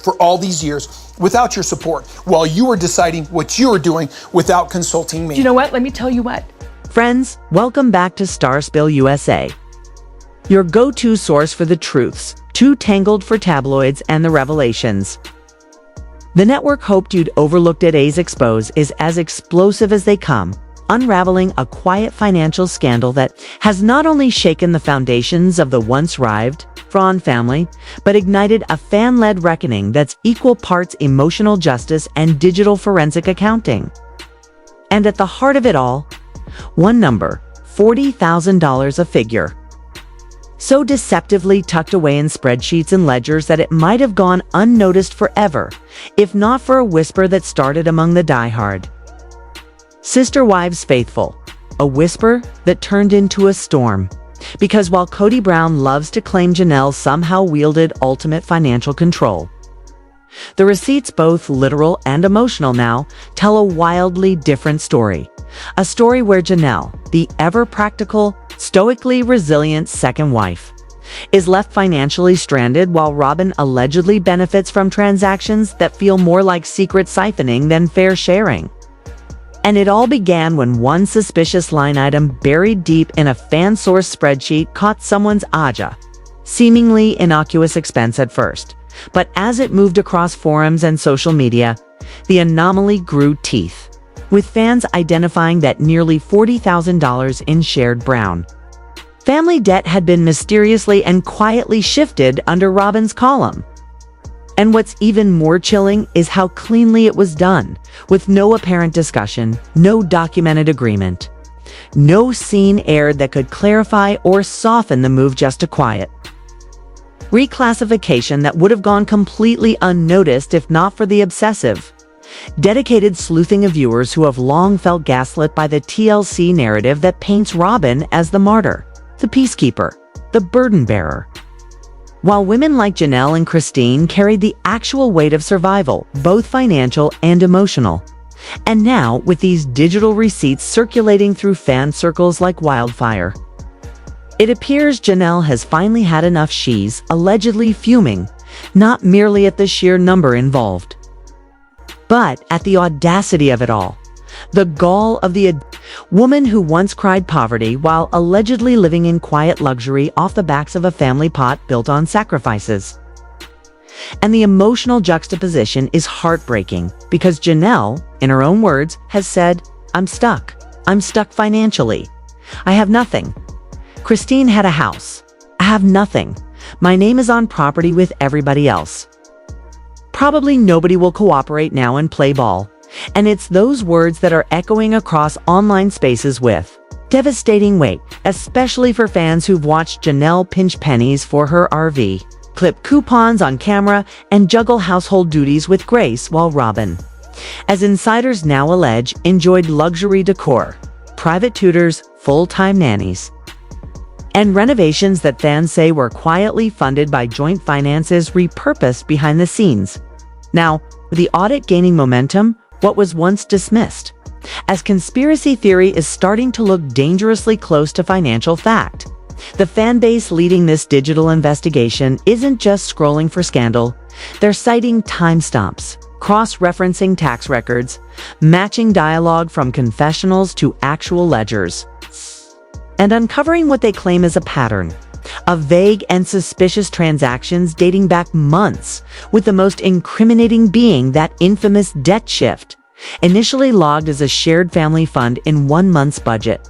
for all these years without your support, while you were deciding what you were doing without consulting me. You know what? Let me tell you what. Friends, welcome back to Star Spill USA, your go-to source for the truths, too tangled for tabloids, and the revelations. The network hoped you'd overlooked at A's Expose is as explosive as they come, unraveling a quiet financial scandal that has not only shaken the foundations of the once-rived Brown family, but ignited a fan-led reckoning that's equal parts emotional justice and digital forensic accounting. And at the heart of it all, one number, $40,000 a figure. So deceptively tucked away in spreadsheets and ledgers that it might have gone unnoticed forever, if not for a whisper that started among the diehard sister wives faithful, a whisper that turned into a storm. Because while Kody Brown loves to claim Janelle somehow wielded ultimate financial control, the receipts, both literal and emotional now, tell a wildly different story. A story where Janelle, the ever-practical, stoically resilient second wife, is left financially stranded while Robyn allegedly benefits from transactions that feel more like secret siphoning than fair sharing. And it all began when one suspicious line item buried deep in a fan-sourced spreadsheet caught someone's eye, seemingly innocuous expense at first. But as it moved across forums and social media, the anomaly grew teeth, with fans identifying that nearly $40,000 in shared Brown family debt had been mysteriously and quietly shifted under Robyn's column. And what's even more chilling is how cleanly it was done, with no apparent discussion, no documented agreement, no scene aired that could clarify or soften the move, just a quiet reclassification that would have gone completely unnoticed if not for the obsessive, dedicated sleuthing of viewers who have long felt gaslit by the TLC narrative that paints Robyn as the martyr, the peacekeeper, the burden bearer, while women like Janelle and Christine carried the actual weight of survival, both financial and emotional. And now, with these digital receipts circulating through fan circles like wildfire, it appears Janelle has finally had enough. She's allegedly fuming, not merely at the sheer number involved, but at the audacity of it all. The gall of the woman who once cried poverty while allegedly living in quiet luxury off the backs of a family pot built on sacrifices. And the emotional juxtaposition is heartbreaking because Janelle, in her own words, has said, I'm stuck financially. I have nothing. Christine had a house. I have nothing. My name is on property with everybody else. Probably nobody will cooperate now and play ball. And it's those words that are echoing across online spaces with devastating weight, especially for fans who've watched Janelle pinch pennies for her RV, clip coupons on camera, and juggle household duties with grace while Robyn, as insiders now allege, enjoyed luxury decor, private tutors, full-time nannies, and renovations that fans say were quietly funded by joint finances repurposed behind the scenes. Now, with the audit gaining momentum, what was once dismissed as conspiracy theory is starting to look dangerously close to financial fact. The fan base leading this digital investigation isn't just scrolling for scandal. They're citing timestamps, cross-referencing tax records, matching dialogue from confessionals to actual ledgers, and uncovering what they claim is a pattern of vague and suspicious transactions dating back months, with the most incriminating being that infamous debt shift, initially logged as a shared family fund in 1 month's budget,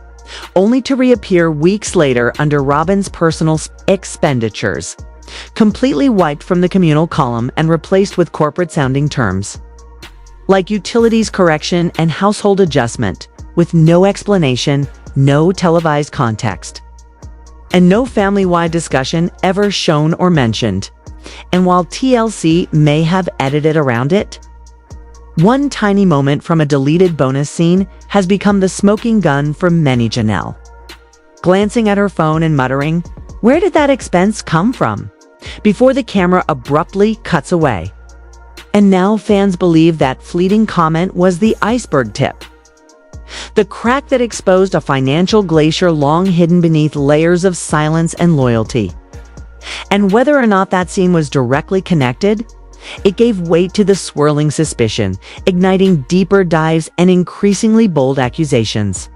only to reappear weeks later under Robyn's personal expenditures, completely wiped from the communal column and replaced with corporate-sounding terms like utilities correction and household adjustment, with no explanation, no televised context, and no family-wide discussion ever shown or mentioned. And while TLC may have edited around it, one tiny moment from a deleted bonus scene has become the smoking gun for many. Janelle, glancing at her phone and muttering, "Where did that expense come from?" before the camera abruptly cuts away. And now fans believe that fleeting comment was the iceberg tip, the crack that exposed a financial glacier long hidden beneath layers of silence and loyalty. And whether or not that scene was directly connected, It gave weight to the swirling suspicion, igniting deeper dives and increasingly bold accusations,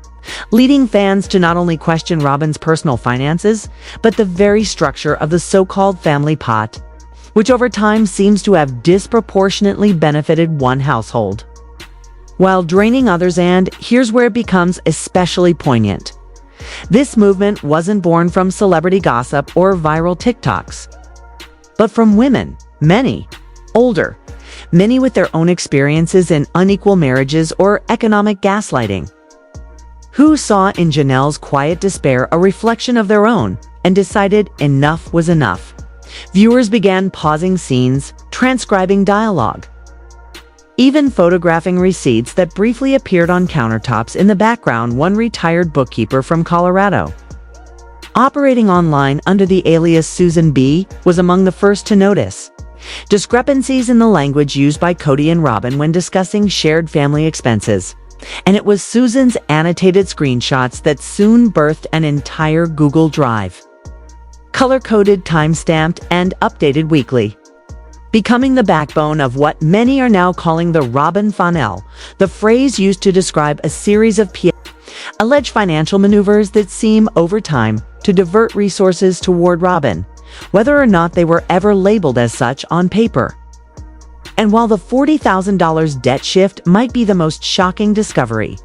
leading fans to not only question Robyn's personal finances, but the very structure of the so-called family pot, which over time seems to have disproportionately benefited one household, while draining others. And here's where it becomes especially poignant. This movement wasn't born from celebrity gossip or viral TikToks, but from women, many older, many with their own experiences in unequal marriages or economic gaslighting, who saw in Janelle's quiet despair a reflection of their own and decided enough was enough. Viewers began pausing scenes, transcribing dialogue, even photographing receipts that briefly appeared on countertops in the background. One retired bookkeeper from Colorado, operating online under the alias Susan B., was among the first to notice discrepancies in the language used by Kody and Robyn when discussing shared family expenses. And it was Susan's annotated screenshots that soon birthed an entire Google Drive, color-coded, time-stamped, and updated weekly, becoming the backbone of what many are now calling the Robyn funnel, the phrase used to describe a series of alleged financial maneuvers that seem, over time, to divert resources toward Robyn, whether or not they were ever labeled as such on paper. And while the $40,000 debt shift might be the most shocking discovery,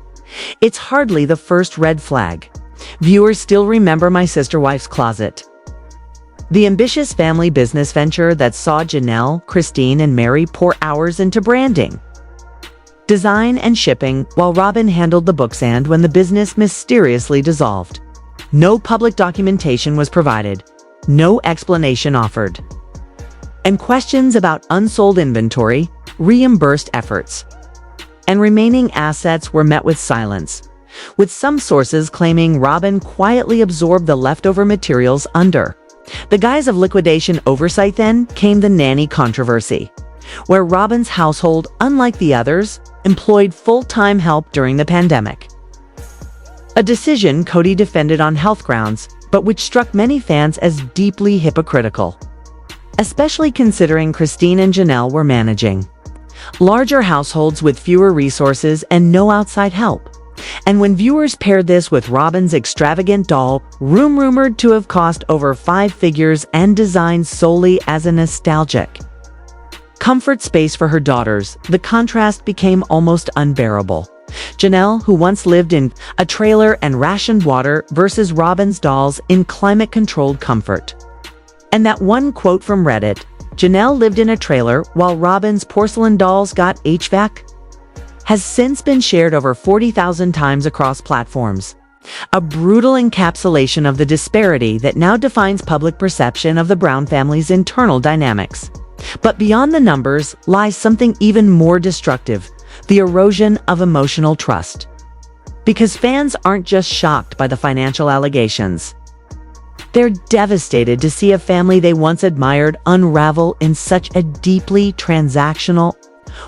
it's hardly the first red flag. Viewers still remember My Sister Wife's Closet, the ambitious family business venture that saw Janelle, Christine, and Meri pour hours into branding, design, and shipping, while Robyn handled the books. And when the business mysteriously dissolved, no public documentation was provided, no explanation offered, and questions about unsold inventory, reimbursed efforts, and remaining assets were met with silence, with some sources claiming Robyn quietly absorbed the leftover materials under the guise of liquidation oversight. Then came the nanny controversy, where Robyn's household, unlike the others, employed full-time help during the pandemic, a decision Kody defended on health grounds, but which struck many fans as deeply hypocritical, especially considering Christine and Janelle were managing larger households with fewer resources and no outside help. And when viewers paired this with Robyn's extravagant doll room, rumored to have cost over 5 figures and designed solely as a nostalgic comfort space for her daughters, the contrast became almost unbearable. Janelle, who once lived in a trailer and rationed water, versus Robyn's dolls in climate-controlled comfort. And that one quote from Reddit, "Janelle lived in a trailer while Robyn's porcelain dolls got HVAC," has since been shared over 40,000 times across platforms. A brutal encapsulation of the disparity that now defines public perception of the Brown family's internal dynamics. But beyond the numbers lies something even more destructive: the erosion of emotional trust. Because fans aren't just shocked by the financial allegations. They're devastated to see a family they once admired unravel in such a deeply transactional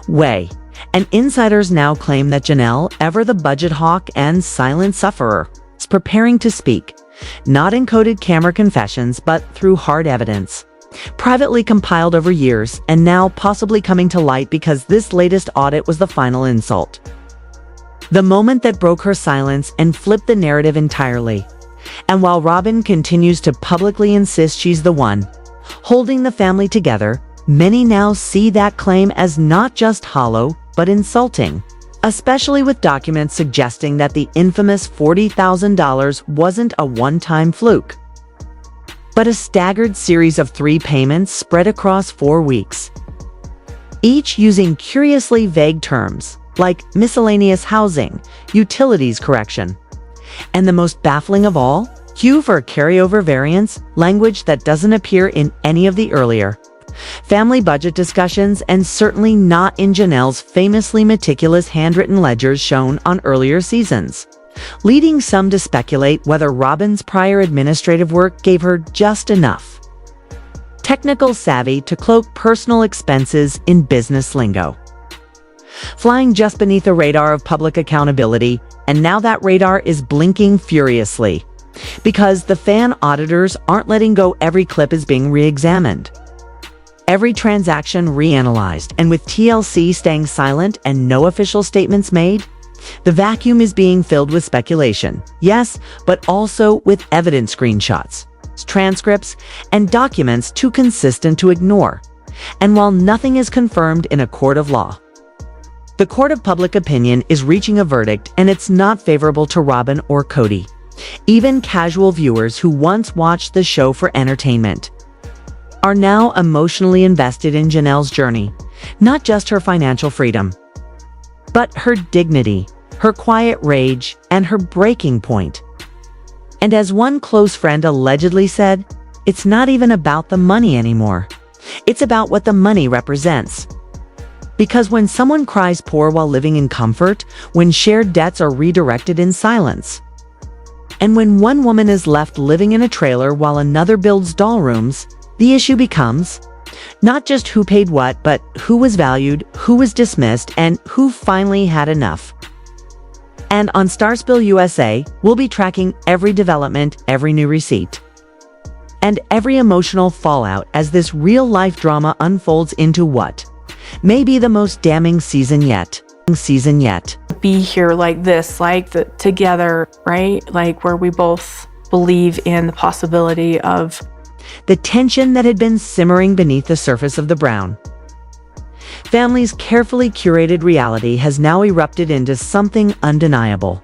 way. And insiders now claim that Janelle, ever the budget hawk and silent sufferer, is preparing to speak, not in coded camera confessions, but through hard evidence, privately compiled over years, and now possibly coming to light because this latest audit was the final insult, the moment that broke her silence and flipped the narrative entirely. And while Robyn continues to publicly insist she's the one holding the family together, many now see that claim as not just hollow, but insulting, especially with documents suggesting that the infamous $40,000 wasn't a one-time fluke, but a staggered series of 3 payments spread across 4 weeks, each using curiously vague terms like miscellaneous housing, utilities correction, and the most baffling of all, Q for carryover variance, language that doesn't appear in any of the earlier family budget discussions, and certainly not in Janelle's famously meticulous handwritten ledgers shown on earlier seasons, leading some to speculate whether Robyn's prior administrative work gave her just enough technical savvy to cloak personal expenses in business lingo, flying just beneath the radar of public accountability. And now that radar is blinking furiously, because the fan auditors aren't letting go. Every clip is being re-examined, every transaction reanalyzed, and with TLC staying silent and no official statements made, the vacuum is being filled with speculation, yes, but also with evidence screenshots, transcripts, and documents too consistent to ignore. And while nothing is confirmed in a court of law, the court of public opinion is reaching a verdict, and it's not favorable to Robyn or Kody. Even casual viewers who once watched the show for entertainment are now emotionally invested in Janelle's journey, not just her financial freedom, but her dignity, her quiet rage, and her breaking point. And as one close friend allegedly said, it's not even about the money anymore. It's about what the money represents. Because when someone cries poor while living in comfort, when shared debts are redirected in silence, and when one woman is left living in a trailer while another builds doll rooms, the issue becomes not just who paid what, but who was valued, who was dismissed, and who finally had enough. And on Starspill USA, we'll be tracking every development, every new receipt, and every emotional fallout as this real-life drama unfolds into what may be the most damning season yet. Be here like this, together, right? Like where we both believe in the possibility of the tension that had been simmering beneath the surface of the Brown family's carefully curated reality has now erupted into something undeniable.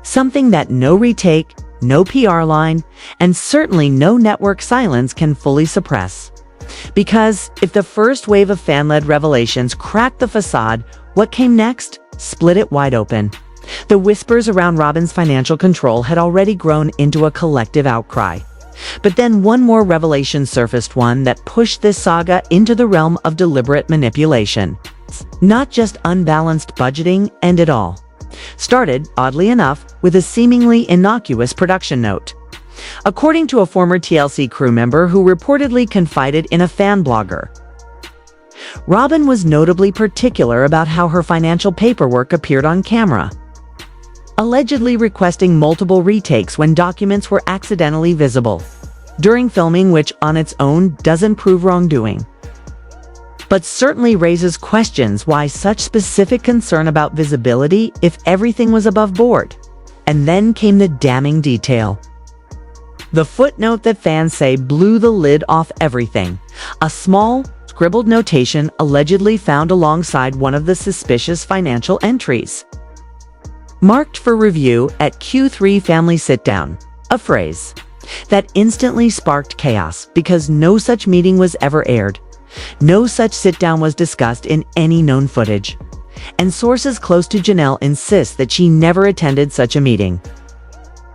Something that no retake, no PR line, and certainly no network silence can fully suppress. Because if the first wave of fan-led revelations cracked the facade, what came next split it wide open. The whispers around Robyn's financial control had already grown into a collective outcry. But then one more revelation surfaced, one that pushed this saga into the realm of deliberate manipulation. Not just unbalanced budgeting, and it all started, oddly enough, with a seemingly innocuous production note. According to a former TLC crew member who reportedly confided in a fan blogger, Robyn was notably particular about how her financial paperwork appeared on camera, allegedly requesting multiple retakes when documents were accidentally visible during filming, which on its own doesn't prove wrongdoing, but certainly raises questions why such specific concern about visibility if everything was above board. And then came the damning detail. The footnote that fans say blew the lid off everything. A small, scribbled notation allegedly found alongside one of the suspicious financial entries, marked for review at Q3 Family Sit-Down. A phrase that instantly sparked chaos because no such meeting was ever aired. No such sit-down was discussed in any known footage. And sources close to Janelle insist that she never attended such a meeting,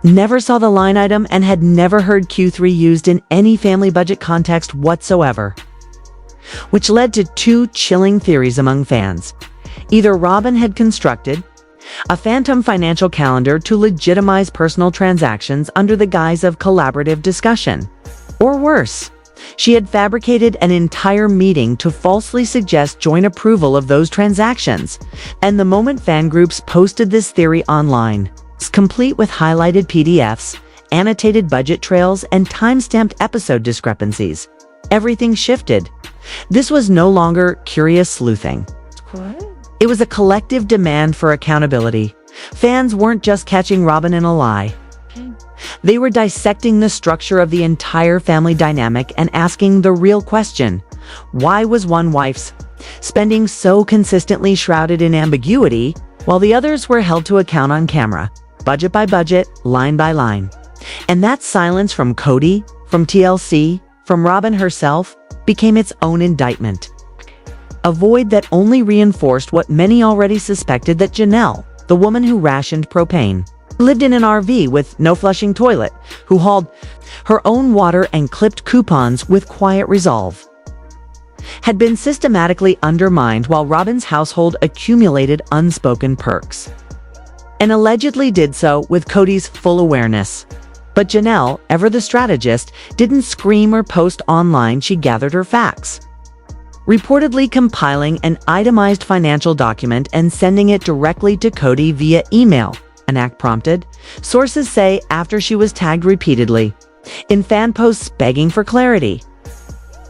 never saw the line item, and had never heard Q3 used in any family budget context whatsoever. Which led to two chilling theories among fans. Either Robyn had constructed a phantom financial calendar to legitimize personal transactions under the guise of collaborative discussion, or worse, she had fabricated an entire meeting to falsely suggest joint approval of those transactions. And the moment fan groups posted this theory online, complete with highlighted PDFs, annotated budget trails, and time-stamped episode discrepancies, everything shifted. This was no longer curious sleuthing. what? It was a collective demand for accountability. Fans weren't just catching Robyn in a lie. They were dissecting the structure of the entire family dynamic and asking the real question: why was one wife's spending so consistently shrouded in ambiguity, while the others were held to account on camera, budget by budget, line by line? And that silence from Kody, from TLC, from Robyn herself, became its own indictment. A void that only reinforced what many already suspected, that Janelle, the woman who rationed propane, lived in an RV with no flushing toilet, who hauled her own water and clipped coupons with quiet resolve, had been systematically undermined while Robyn's household accumulated unspoken perks, and allegedly did so with Kody's full awareness. But Janelle, ever the strategist, didn't scream or post online. She gathered her facts, reportedly compiling an itemized financial document and sending it directly to Kody via email, an act prompted, sources say, after she was tagged repeatedly in fan posts begging for clarity.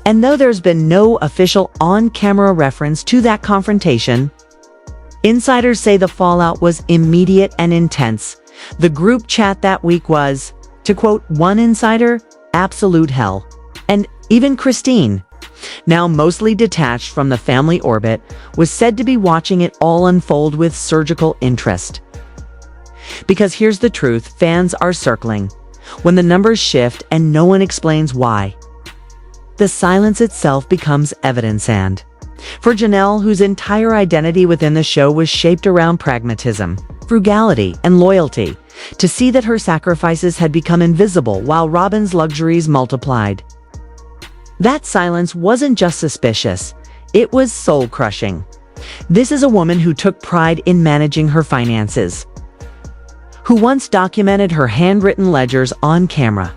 And though there's been no official on-camera reference to that confrontation, insiders say the fallout was immediate and intense. The group chat that week was, to quote one insider, absolute hell. And even Christine, now mostly detached from the family orbit, was said to be watching it all unfold with surgical interest. Because here's the truth, fans are circling. When the numbers shift and no one explains why, the silence itself becomes evidence. And for Janelle, whose entire identity within the show was shaped around pragmatism, frugality, and loyalty, to see that her sacrifices had become invisible while Robyn's luxuries multiplied, that silence wasn't just suspicious, it was soul-crushing. This is a woman who took pride in managing her finances, who once documented her handwritten ledgers on camera,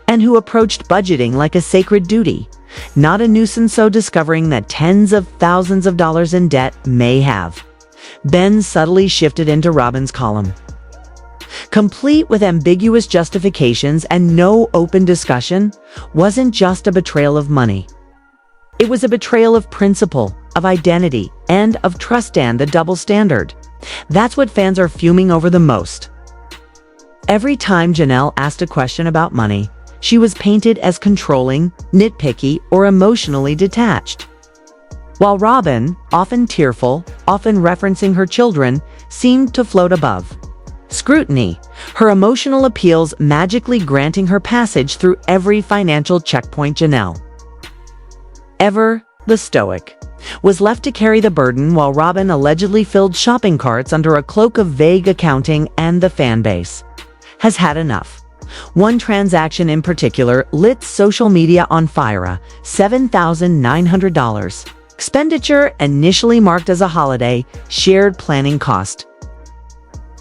and who approached budgeting like a sacred duty, not a nuisance. So discovering that tens of thousands of dollars in debt may have been subtly shifted into Robyn's column, complete with ambiguous justifications and no open discussion, wasn't just a betrayal of money. It was a betrayal of principle, of identity, and of trust, and the double standard. That's what fans are fuming over the most. Every time Janelle asked a question about money, she was painted as controlling, nitpicky, or emotionally detached. While Robyn, often tearful, often referencing her children, seemed to float above scrutiny, her emotional appeals magically granting her passage through every financial checkpoint. Janelle, ever the stoic, was left to carry the burden while Robyn allegedly filled shopping carts under a cloak of vague accounting, and the fan base has had enough. One transaction in particular lit social media on fire: $7,900. Expenditure initially marked as a holiday, shared planning cost,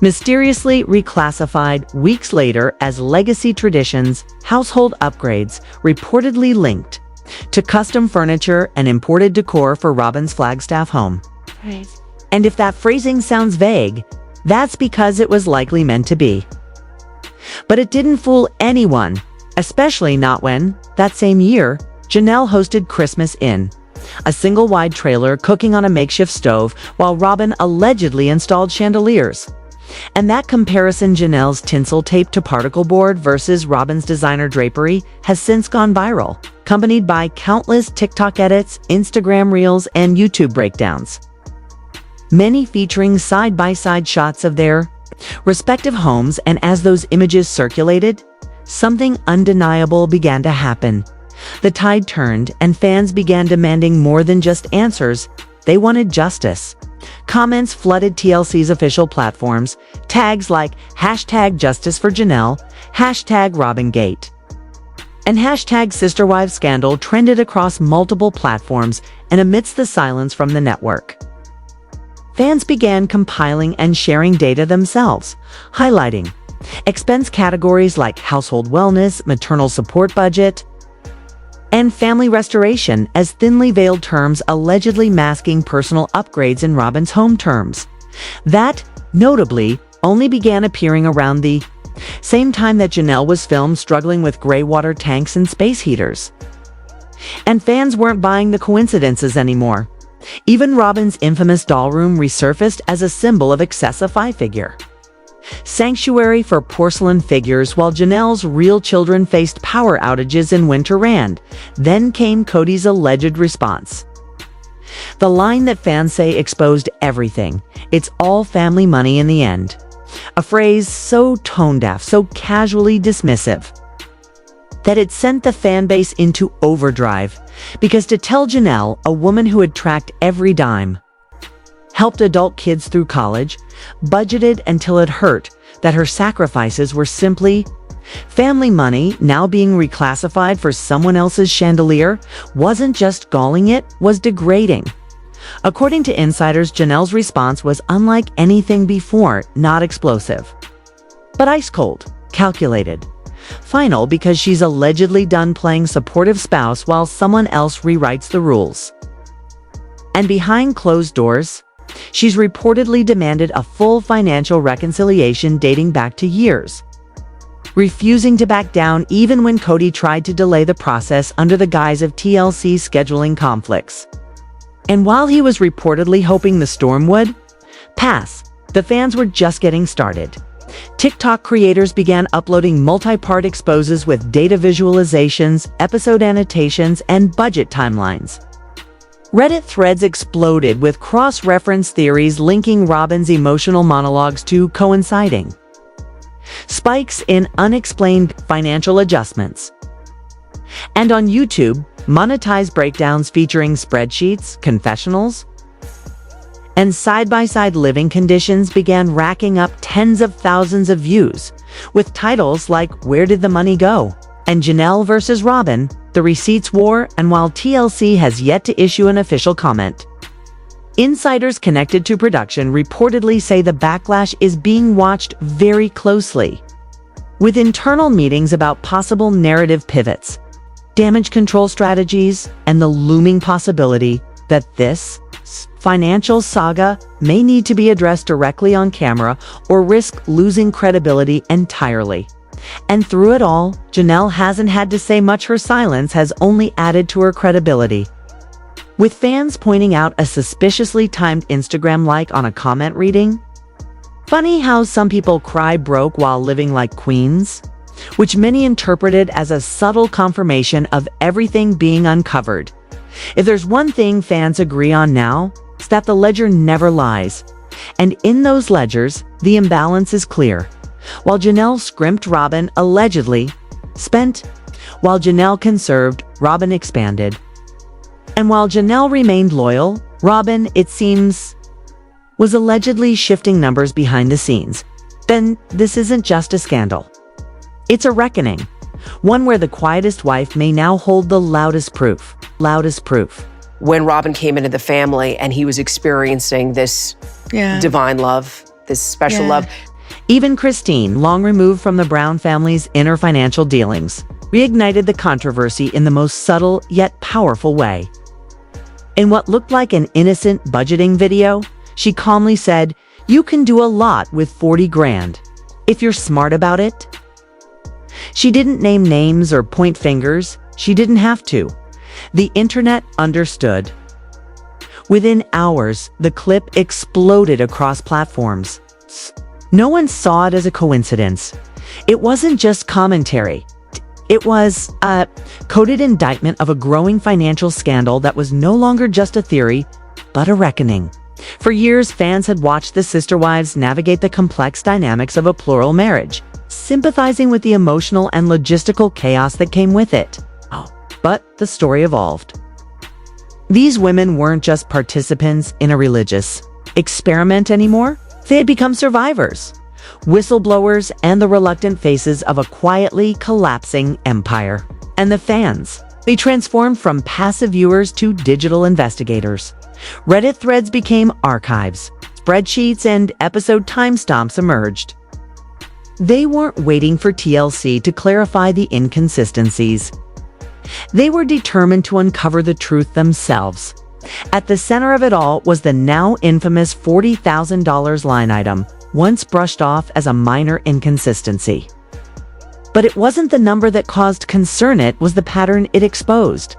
mysteriously reclassified weeks later as legacy traditions, household upgrades, reportedly linked to custom furniture and imported decor for Robyn's Flagstaff home. Right. And if that phrasing sounds vague, that's because it was likely meant to be. But it didn't fool anyone, especially not when, that same year, Janelle hosted Christmas in a single-wide trailer cooking on a makeshift stove while Robyn allegedly installed chandeliers. And that comparison, Janelle's tinsel tape to particle board versus Robyn's designer drapery, has since gone viral, accompanied by countless TikTok edits, Instagram reels, and YouTube breakdowns, many featuring side-by-side shots of their respective homes. And as those images circulated, something undeniable began to happen. The tide turned, and fans began demanding more than just answers. They wanted justice. Comments flooded TLC's official platforms, tags like #JusticeForJanelle, #RobynGate, and #SisterWivesScandal trended across multiple platforms. And amidst the silence from the network, fans began compiling and sharing data themselves, highlighting expense categories like household wellness, maternal support budget, and family restoration as thinly veiled terms allegedly masking personal upgrades in Robyn's home terms that, notably, only began appearing around the same time that Janelle was filmed struggling with gray water tanks and space heaters. And fans weren't buying the coincidences anymore. Even Robyn's infamous doll room resurfaced as a symbol of excessive five-figure sanctuary for porcelain figures, while Janelle's real children faced power outages in Winterland. Then came Kody's alleged response, the line that fans say exposed everything: "It's all family money in the end." A phrase so tone-deaf, so casually dismissive, that it sent the fan base into overdrive. Because to tell Janelle, a woman who had tracked every dime, helped adult kids through college, budgeted until it hurt, that her sacrifices were simply family money now being reclassified for someone else's chandelier, wasn't just galling, it was degrading. According to insiders, Janelle's response was unlike anything before, not explosive, but ice cold, calculated, final, because she's allegedly done playing supportive spouse while someone else rewrites the rules. And behind closed doors, she's reportedly demanded a full financial reconciliation dating back to years refusing to back down even when Kody tried to delay the process under the guise of TLC scheduling conflicts. And while he was reportedly hoping the storm would pass, the fans were just getting started. TikTok creators began uploading multi-part exposes with data visualizations, episode annotations, and budget timelines. Reddit threads exploded with cross-reference theories linking Robyn's emotional monologues to coinciding spikes in unexplained financial adjustments. And on YouTube, monetized breakdowns featuring spreadsheets, confessionals, and side-by-side living conditions began racking up tens of thousands of views, with titles like "Where Did the Money Go?" and "Janelle versus Robyn, The Receipts War." And while TLC has yet to issue an official comment, insiders connected to production reportedly say the backlash is being watched very closely, with internal meetings about possible narrative pivots, damage control strategies, and the looming possibility that this financial saga may need to be addressed directly on camera or risk losing credibility entirely. And through it all, Janelle hasn't had to say much. Her silence has only added to her credibility, with fans pointing out a suspiciously timed Instagram like on a comment reading, "Funny how some people cry broke while living like queens," which many interpreted as a subtle confirmation of everything being uncovered. If there's one thing fans agree on now, it's that the ledger never lies. And in those ledgers, the imbalance is clear. While Janelle scrimped, Robyn allegedly spent. While Janelle conserved, Robyn expanded. And while Janelle remained loyal, Robyn, it seems, was allegedly shifting numbers behind the scenes. Then this isn't just a scandal. It's a reckoning. One where the quietest wife may now hold the loudest proof. When Robyn came into the family and he was experiencing this divine love, this special love. Even Christine, long removed from the Brown family's inner financial dealings, reignited the controversy in the most subtle yet powerful way. In what looked like an innocent budgeting video, she calmly said, "You can do a lot with 40 grand, if you're smart about it." She didn't name names or point fingers. She didn't have to. The internet understood. Within hours, the clip exploded across platforms. No one saw it as a coincidence. It wasn't just commentary. It was a coded indictment of a growing financial scandal that was no longer just a theory, but a reckoning. For years, fans had watched the sister wives navigate the complex dynamics of a plural marriage, sympathizing with the emotional and logistical chaos that came with it. But the story evolved. These women weren't just participants in a religious experiment anymore. They had become survivors, whistleblowers, and the reluctant faces of a quietly collapsing empire. And the fans, they transformed from passive viewers to digital investigators. Reddit threads became archives. Spreadsheets and episode timestamps emerged. They weren't waiting for TLC to clarify the inconsistencies. They were determined to uncover the truth themselves. At the center of it all was the now infamous $40,000 line item, once brushed off as a minor inconsistency. But it wasn't the number that caused concern, it was the pattern it exposed.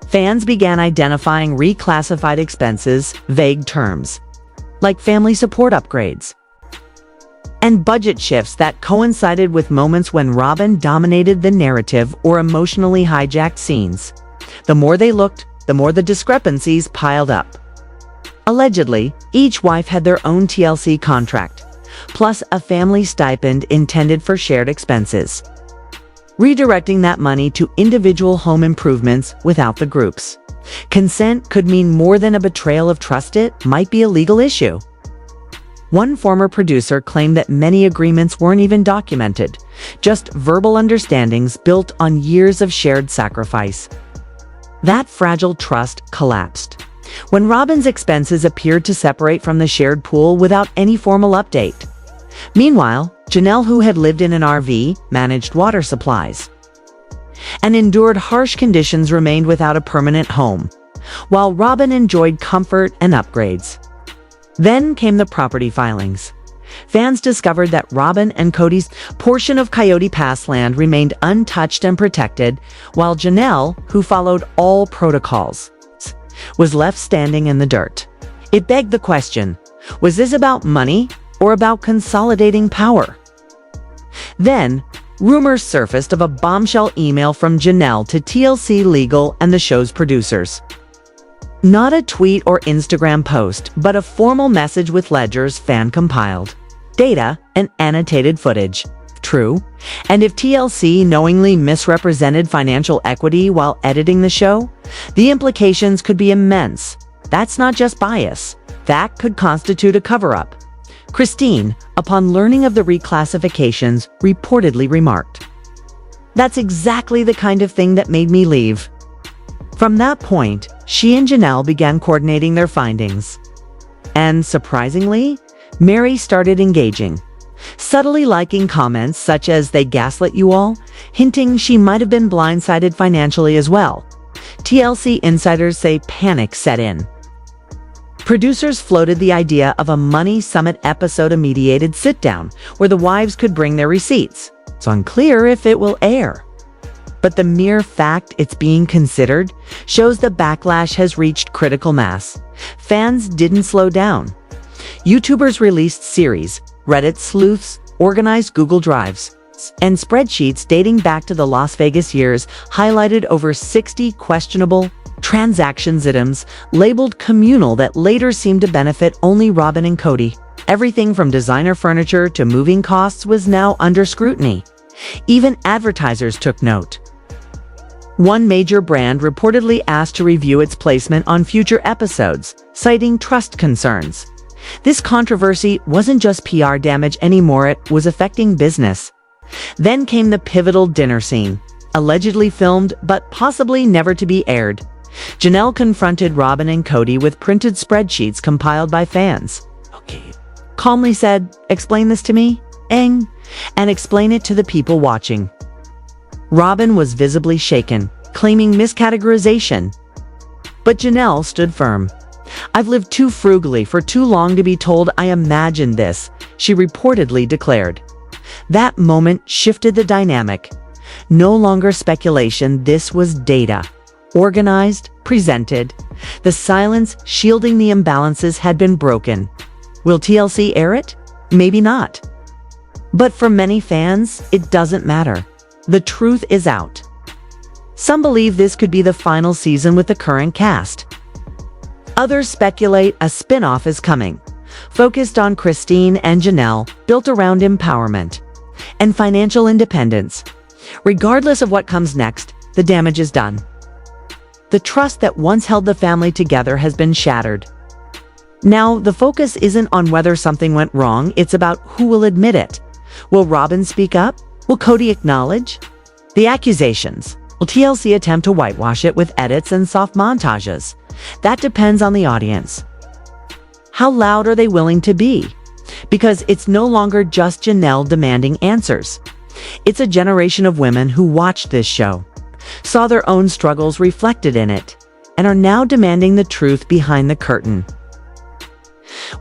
Fans began identifying reclassified expenses, vague terms, like family support upgrades, and budget shifts that coincided with moments when Robyn dominated the narrative or emotionally hijacked scenes. The more they looked, the more the discrepancies piled up. Allegedly, each wife had their own TLC contract, plus a family stipend intended for shared expenses, redirecting that money to individual home improvements without the groups. Consent could mean more than a betrayal of trust. It might be a legal issue. One former producer claimed that many agreements weren't even documented, just verbal understandings built on years of shared sacrifice. That fragile trust collapsed when Robyn's expenses appeared to separate from the shared pool without any formal update. Meanwhile, Janelle, who had lived in an RV, managed water supplies, and endured harsh conditions, remained without a permanent home, while Robyn enjoyed comfort and upgrades. Then came the property filings. fans discovered that Robyn and Kody's portion of Coyote Pass land remained untouched and protected, while Janelle, who followed all protocols, was left standing in the dirt. It begged the question, was this about money or about consolidating power? Then, rumors surfaced of a bombshell email from Janelle to TLC Legal and the show's producers. Not a tweet or Instagram post, but a formal message with ledgers fan-compiled, data, and annotated footage. True. And if TLC knowingly misrepresented financial equity while editing the show, the implications could be immense. That's not just bias. That could constitute a cover-up. Christine, upon learning of the reclassifications, reportedly remarked, "That's exactly the kind of thing that made me leave." From that point, she and Janelle began coordinating their findings. And surprisingly, Meri started engaging, subtly liking comments such as "they gaslit you all," hinting she might have been blindsided financially as well. TLC insiders say panic set in. Producers floated the idea of a Money Summit episode-mediated sit-down where the wives could bring their receipts. It's unclear if it will air. But the mere fact it's being considered shows the backlash has reached critical mass. Fans didn't slow down. YouTubers released series, Reddit sleuths organized Google Drives, and spreadsheets dating back to the Las Vegas years highlighted over 60 questionable transactions items labeled communal that later seemed to benefit only Robyn and Kody. Everything from designer furniture to moving costs was now under scrutiny. Even advertisers took note. One major brand reportedly asked to review its placement on future episodes, citing trust concerns. This controversy wasn't just PR damage anymore, it was affecting business. Then came the pivotal dinner scene, allegedly filmed but possibly never to be aired. Janelle confronted Robyn and Kody with printed spreadsheets compiled by fans. "Okay," calmly said, "explain this to me, and explain it to the people watching." Robyn was visibly shaken, claiming miscategorization. But Janelle stood firm. "I've lived too frugally for too long to be told I imagined this," she reportedly declared. That moment shifted the dynamic. No longer speculation, this was data. Organized, presented. The silence shielding the imbalances had been broken. Will TLC air it? Maybe not. But for many fans, it doesn't matter. The truth is out. Some believe this could be the final season with the current cast. Others speculate a spin-off is coming, focused on Christine and Janelle, built around empowerment and financial independence. Regardless of what comes next, the damage is done. The trust that once held the family together has been shattered. Now, the focus isn't on whether something went wrong, it's about who will admit it. Will Robyn speak up? Will Kody acknowledge the accusations? Will TLC attempt to whitewash it with edits and soft montages? That depends on the audience. How loud are they willing to be? Because it's no longer just Janelle demanding answers. It's a generation of women who watched this show, saw their own struggles reflected in it, and are now demanding the truth behind the curtain.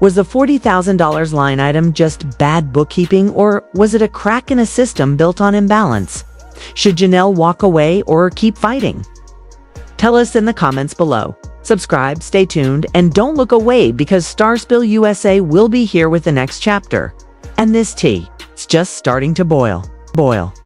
Was the $40,000 line item just bad bookkeeping, or was it a crack in a system built on imbalance? Should Janelle walk away or keep fighting? Tell us in the comments below. Subscribe, stay tuned, and don't look away because Star Spill USA will be here with the next chapter. And this tea, it's just starting to boil.